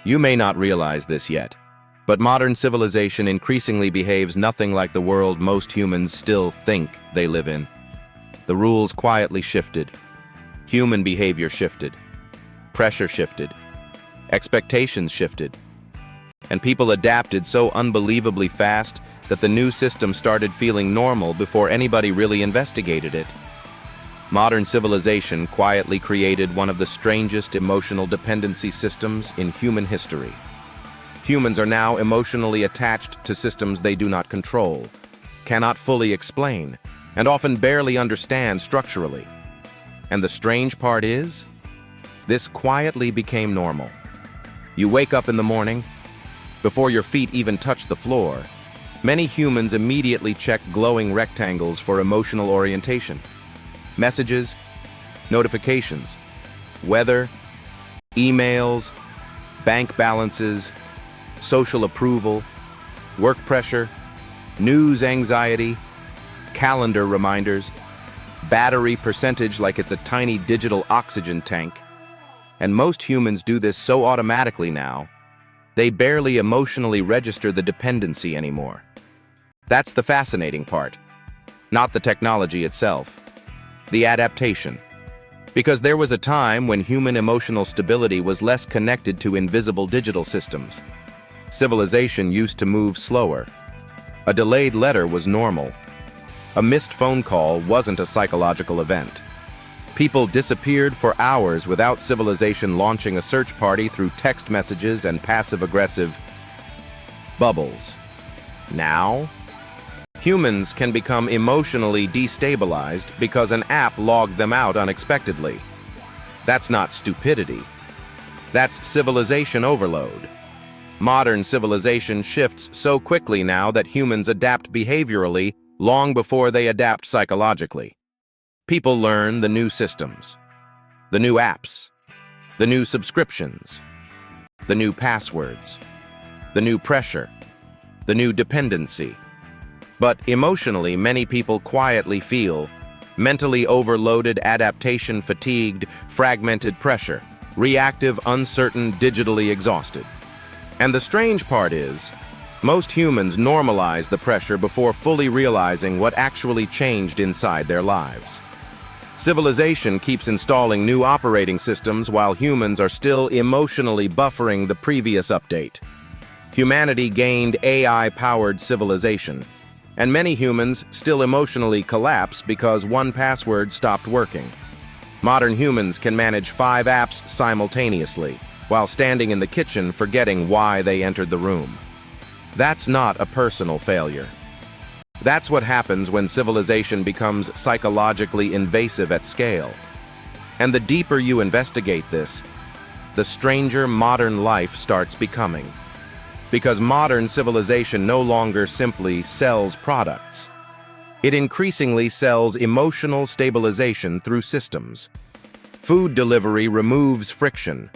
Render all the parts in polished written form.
You may not realize this yet, but modern civilization increasingly behaves nothing like the world most humans still think they live in. The rules quietly shifted. Human behavior shifted. Pressure shifted. Expectations shifted. And people adapted so unbelievably fast that the new system started feeling normal before anybody really investigated it. Modern civilization quietly created one of the strangest emotional dependency systems in human history. Humans are now emotionally attached to systems they do not control, cannot fully explain, and often barely understand structurally. And the strange part is, this quietly became normal. You wake up in the morning, before your feet even touch the floor, many humans immediately check glowing rectangles for emotional orientation. Messages, notifications, weather, emails, bank balances, social approval, work pressure, news anxiety, calendar reminders, battery percentage like it's a tiny digital oxygen tank. And most humans do this so automatically now, they barely emotionally register the dependency anymore. That's the fascinating part, not the technology itself. The adaptation. Because there was a time when human emotional stability was less connected to invisible digital systems. Civilization used to move slower. A delayed letter was normal. A missed phone call wasn't a psychological event. People disappeared for hours without civilization launching a search party through text messages and passive-aggressive bubbles. Now, humans can become emotionally destabilized because an app logged them out unexpectedly. That's not stupidity. That's civilization overload. Modern civilization shifts so quickly now that humans adapt behaviorally long before they adapt psychologically. People learn the new systems, the new apps, the new subscriptions, the new passwords, the new pressure, the new dependency. But emotionally, many people quietly feel mentally overloaded, adaptation fatigued, fragmented pressure, reactive, uncertain, digitally exhausted. And the strange part is, most humans normalize the pressure before fully realizing what actually changed inside their lives. Civilization keeps installing new operating systems while humans are still emotionally buffering the previous update. Humanity gained AI-powered civilization, and many humans still emotionally collapse because one password stopped working. Modern humans can manage 5 apps simultaneously, while standing in the kitchen forgetting why they entered the room. That's not a personal failure. That's what happens when civilization becomes psychologically invasive at scale. And the deeper you investigate this, the stranger modern life starts becoming. Because modern civilization no longer simply sells products. It increasingly sells emotional stabilization through systems. Food delivery removes friction.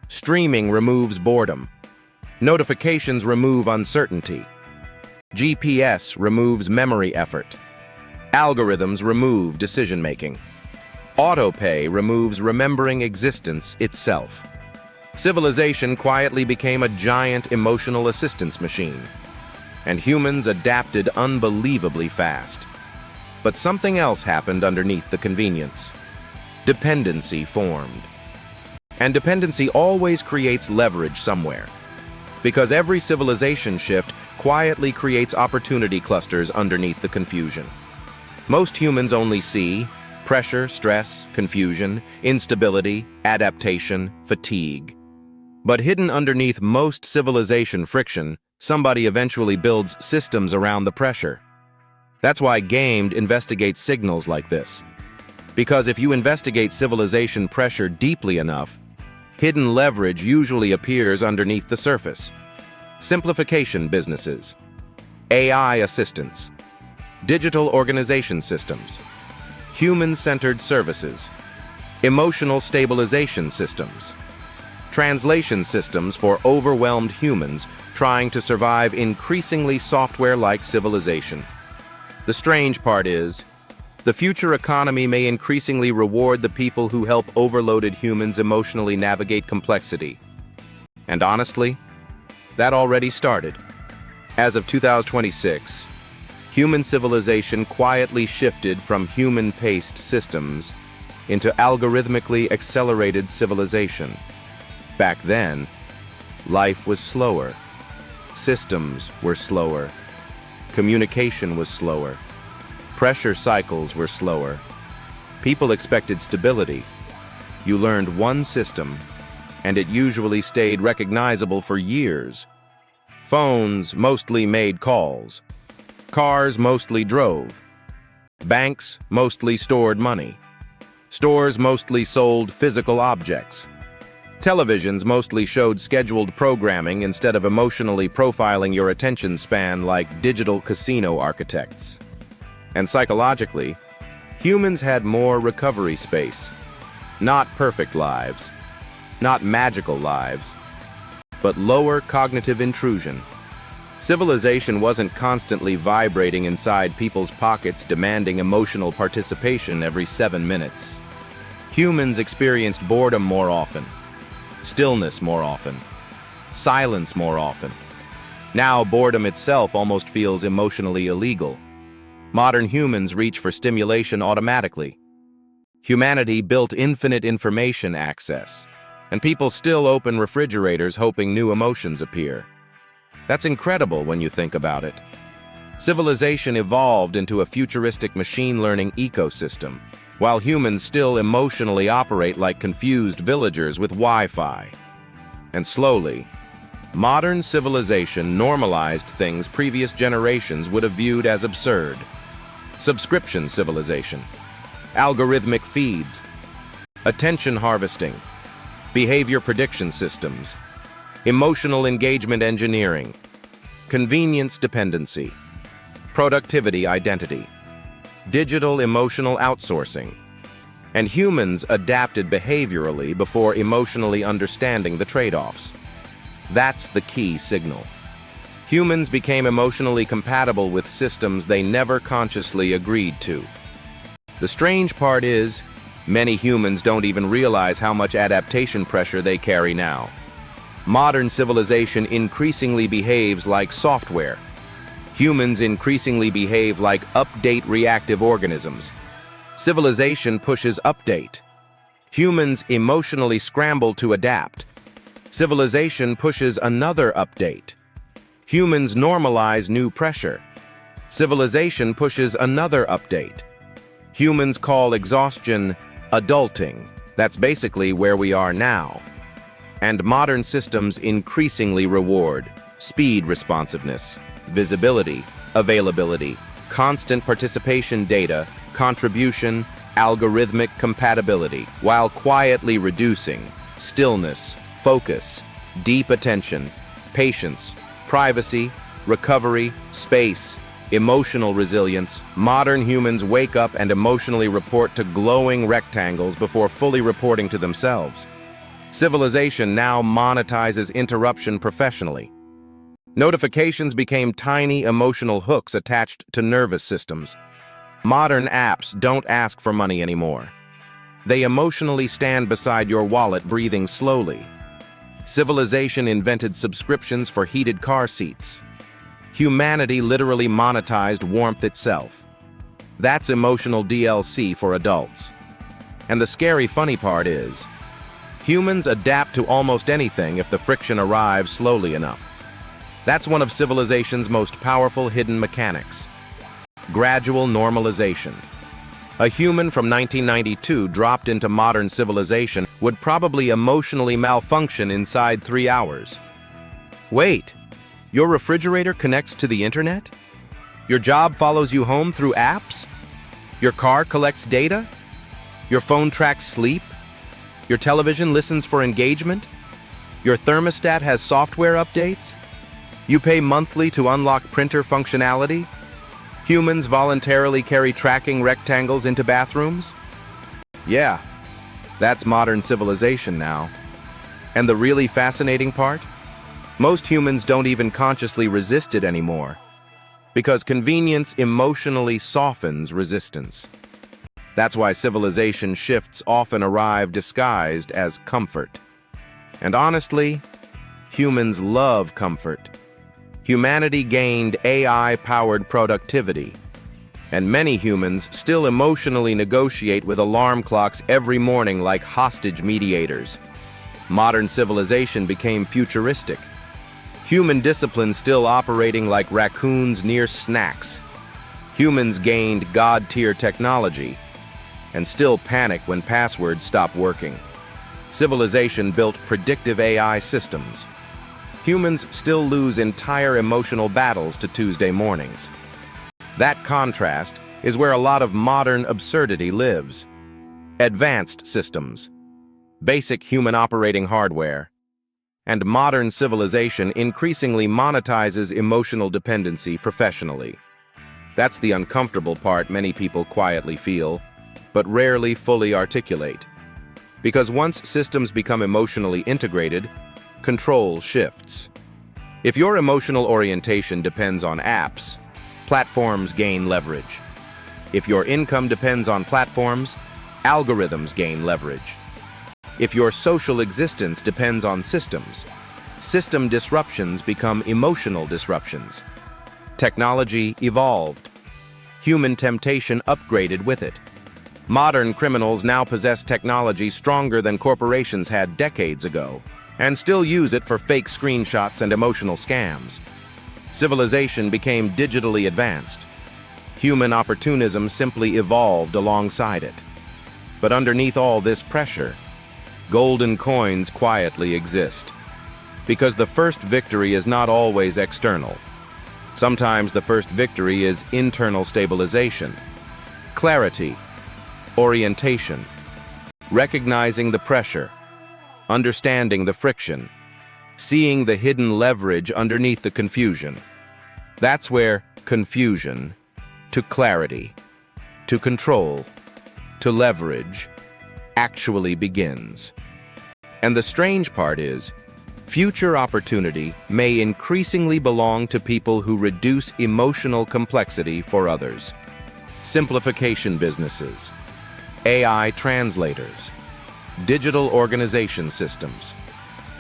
Streaming removes boredom. Notifications remove uncertainty. GPS removes memory effort. Algorithms remove decision-making. Autopay removes remembering existence itself. Civilization quietly became a giant emotional assistance machine, and humans adapted unbelievably fast. But something else happened underneath the convenience. Dependency formed. And dependency always creates leverage somewhere, because every civilization shift quietly creates opportunity clusters underneath the confusion. Most humans only see pressure, stress, confusion, instability, adaptation, fatigue. But hidden underneath most civilization friction, somebody eventually builds systems around the pressure. That's why Gaimed investigates signals like this. Because if you investigate civilization pressure deeply enough, hidden leverage usually appears underneath the surface. Simplification businesses, AI assistance, digital organization systems, human-centered services, emotional stabilization systems, translation systems for overwhelmed humans trying to survive increasingly software-like civilization. The strange part is, the future economy may increasingly reward the people who help overloaded humans emotionally navigate complexity. And honestly, that already started. As of 2026, human civilization quietly shifted from human-paced systems into algorithmically accelerated civilization. Back then, life was slower. Systems were slower. Communication was slower. Pressure cycles were slower. People expected stability. You learned one system, and it usually stayed recognizable for years. Phones mostly made calls. Cars mostly drove. Banks mostly stored money. Stores mostly sold physical objects. Televisions mostly showed scheduled programming instead of emotionally profiling your attention span like digital casino architects. And psychologically, humans had more recovery space. Not perfect lives, not magical lives, but lower cognitive intrusion. Civilization wasn't constantly vibrating inside people's pockets demanding emotional participation every 7 minutes. Humans experienced boredom more often, stillness more often, silence more often. Now boredom itself almost feels emotionally illegal. Modern humans reach for stimulation automatically. Humanity built infinite information access, and people still open refrigerators hoping new emotions appear. That's incredible when you think about it. Civilization evolved into a futuristic machine learning ecosystem, while humans still emotionally operate like confused villagers with Wi-Fi. And slowly, modern civilization normalized things previous generations would have viewed as absurd. Subscription civilization, algorithmic feeds, attention harvesting, behavior prediction systems, emotional engagement engineering, convenience dependency, productivity identity, digital emotional outsourcing, and humans adapted behaviorally before emotionally understanding the trade-offs. That's the key signal. Humans became emotionally compatible with systems they never consciously agreed to. The strange part is, many humans don't even realize how much adaptation pressure they carry now. Modern civilization increasingly behaves like software. Humans increasingly behave like update-reactive organisms. Civilization pushes update. Humans emotionally scramble to adapt. Civilization pushes another update. Humans normalize new pressure. Civilization pushes another update. Humans call exhaustion adulting. That's basically where we are now. And modern systems increasingly reward speed responsiveness, visibility, availability, constant participation data, contribution, algorithmic compatibility, while quietly reducing stillness, focus, deep attention, patience, privacy, recovery, space, emotional resilience. Modern humans wake up and emotionally report to glowing rectangles before fully reporting to themselves. Civilization now monetizes interruption professionally. Notifications became tiny emotional hooks attached to nervous systems. Modern apps don't ask for money anymore. They emotionally stand beside your wallet, breathing slowly. Civilization invented subscriptions for heated car seats. Humanity literally monetized warmth itself. That's emotional DLC for adults. And the scary funny part is, humans adapt to almost anything if the friction arrives slowly enough. That's one of civilization's most powerful hidden mechanics. Gradual normalization. A human from 1992 dropped into modern civilization would probably emotionally malfunction inside 3 hours. Wait, your refrigerator connects to the internet? Your job follows you home through apps? Your car collects data? Your phone tracks sleep? Your television listens for engagement? Your thermostat has software updates? You pay monthly to unlock printer functionality? Humans voluntarily carry tracking rectangles into bathrooms? Yeah, that's modern civilization now. And the really fascinating part? Most humans don't even consciously resist it anymore, because convenience emotionally softens resistance. That's why civilization shifts often arrive disguised as comfort. And honestly, Humans love comfort. Humanity gained AI-powered productivity. And many humans still emotionally negotiate with alarm clocks every morning like hostage mediators. Modern civilization became futuristic. Human discipline still operating like raccoons near snacks. Humans gained God-tier technology and still panic when passwords stop working. Civilization built predictive AI systems. Humans still lose entire emotional battles to Tuesday mornings. That contrast is where a lot of modern absurdity lives. Advanced systems, basic human operating hardware, and modern civilization increasingly monetizes emotional dependency professionally. That's the uncomfortable part many people quietly feel, but rarely fully articulate. Because once systems become emotionally integrated, control shifts. If your emotional orientation depends on apps, platforms gain leverage. If your income depends on platforms, algorithms gain leverage. If your social existence depends on systems, system disruptions become emotional disruptions. Technology evolved. Human temptation upgraded with it. Modern criminals now possess technology stronger than corporations had decades ago, and still use it for fake screenshots and emotional scams. Civilization became digitally advanced. Human opportunism simply evolved alongside it. But underneath all this pressure, golden coins quietly exist. Because the first victory is not always external. Sometimes the first victory is internal stabilization, clarity, orientation, recognizing the pressure, understanding the friction, seeing the hidden leverage underneath the confusion. That's where confusion to clarity, to control, to leverage actually begins. And the strange part is, future opportunity may increasingly belong to people who reduce emotional complexity for others. Simplification businesses, AI translators, digital organization systems,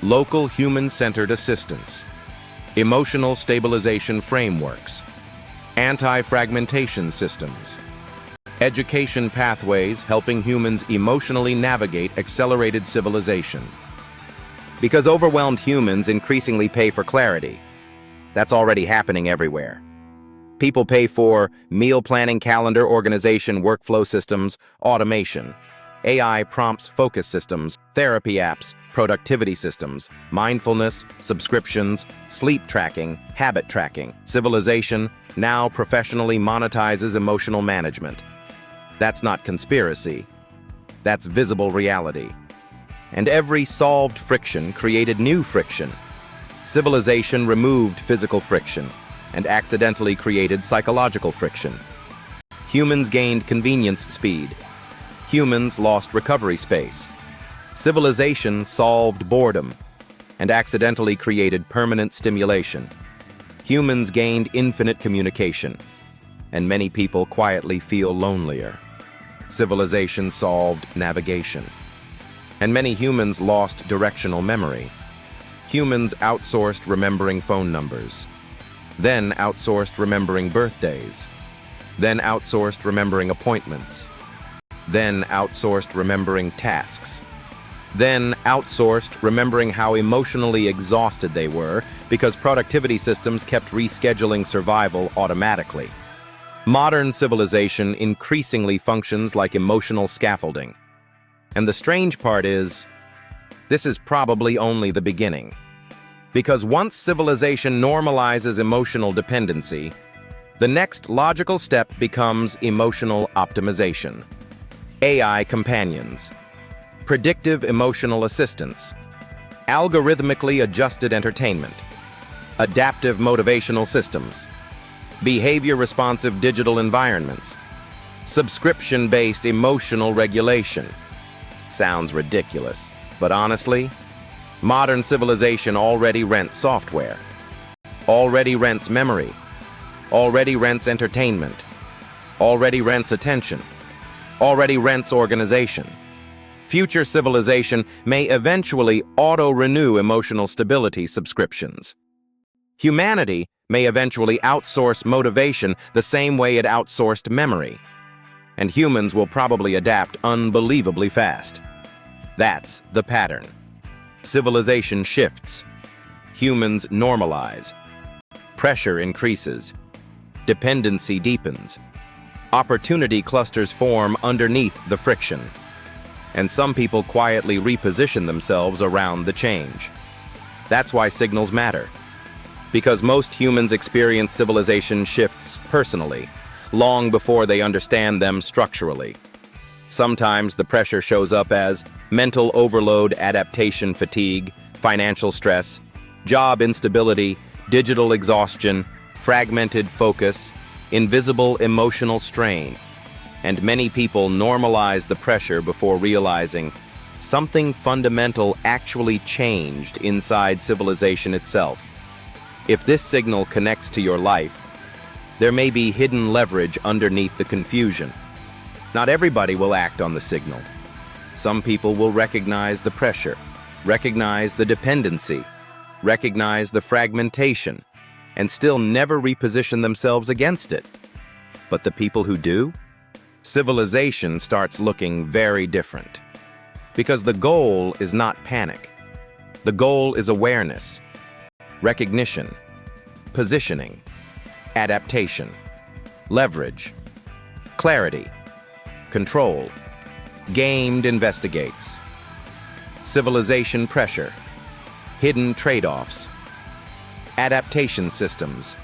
local human-centered assistance, emotional stabilization frameworks, anti-fragmentation systems, education pathways helping humans emotionally navigate accelerated civilization. Because overwhelmed humans increasingly pay for clarity. That's already happening everywhere. People pay for meal planning, calendar organization, workflow systems, automation, AI prompts, focus systems, therapy apps, productivity systems, mindfulness, subscriptions, sleep tracking, habit tracking. Civilization now professionally monetizes emotional management. That's not conspiracy. That's visible reality. And every solved friction created new friction. Civilization removed physical friction and accidentally created psychological friction. Humans gained convenience speed. Humans lost recovery space. Civilization solved boredom and accidentally created permanent stimulation. Humans gained infinite communication, and many people quietly feel lonelier. Civilization solved navigation, and many humans lost directional memory. Humans outsourced remembering phone numbers, then outsourced remembering birthdays, then outsourced remembering appointments, then outsourced remembering tasks, then outsourced remembering how emotionally exhausted they were because productivity systems kept rescheduling survival automatically. Modern civilization increasingly functions like emotional scaffolding. And the strange part is, this is probably only the beginning. Because once civilization normalizes emotional dependency, the next logical step becomes emotional optimization. AI companions, predictive emotional assistance, algorithmically adjusted entertainment, adaptive motivational systems, behavior-responsive digital environments, subscription-based emotional regulation. Sounds ridiculous, but honestly, modern civilization already rents software, already rents memory, already rents entertainment, already rents attention, already rents organization. Future civilization may eventually auto-renew emotional stability subscriptions. Humanity may eventually outsource motivation the same way it outsourced memory. And humans will probably adapt unbelievably fast. That's the pattern. Civilization shifts. Humans normalize. Pressure increases. Dependency deepens. Opportunity clusters form underneath the friction. And some people quietly reposition themselves around the change. That's why signals matter. Because most humans experience civilization shifts personally, long before they understand them structurally. Sometimes the pressure shows up as mental overload, adaptation fatigue, financial stress, job instability, digital exhaustion, fragmented focus, invisible emotional strain. And many people normalize the pressure before realizing something fundamental actually changed inside civilization itself. If this signal connects to your life, there may be hidden leverage underneath the confusion. Not everybody will act on the signal. Some people will recognize the pressure, recognize the dependency, recognize the fragmentation, and still never reposition themselves against it. But the people who do, civilization starts looking very different. Because the goal is not panic. The goal is awareness, recognition, positioning, adaptation, leverage, clarity, control. Gaimed investigates. Civilization pressure, hidden trade-offs, adaptation systems,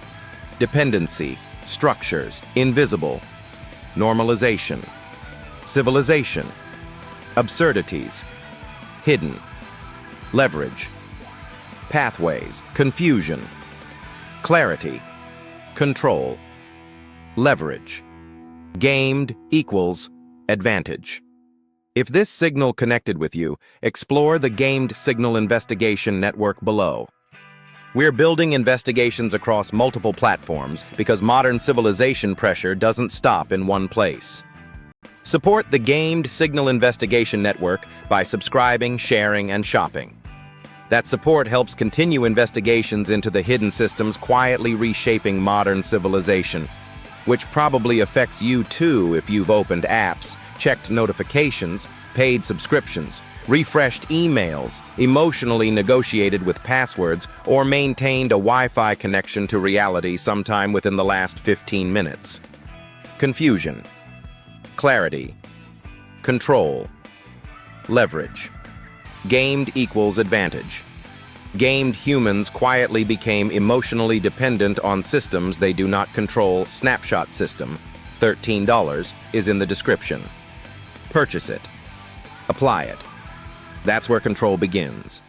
dependency, structures, invisible, normalization, civilization, absurdities, hidden, leverage, pathways, confusion, clarity, control, leverage. Gaimed equals advantage. If this signal connected with you, explore the Gaimed Signal Investigation Network below. We're building investigations across multiple platforms because modern civilization pressure doesn't stop in one place. Support the Gaimed Signal Investigation Network by subscribing, sharing, and shopping. That support helps continue investigations into the hidden systems quietly reshaping modern civilization, which probably affects you too if you've opened apps, checked notifications, paid subscriptions, refreshed emails, emotionally negotiated with passwords, or maintained a Wi-Fi connection to reality sometime within the last 15 minutes. Confusion, clarity, control, leverage. Gaimed equals advantage. Gaimed humans quietly became emotionally dependent on systems they do not control. Snapshot system, $13, is in the description. Purchase it. Apply it. That's where control begins.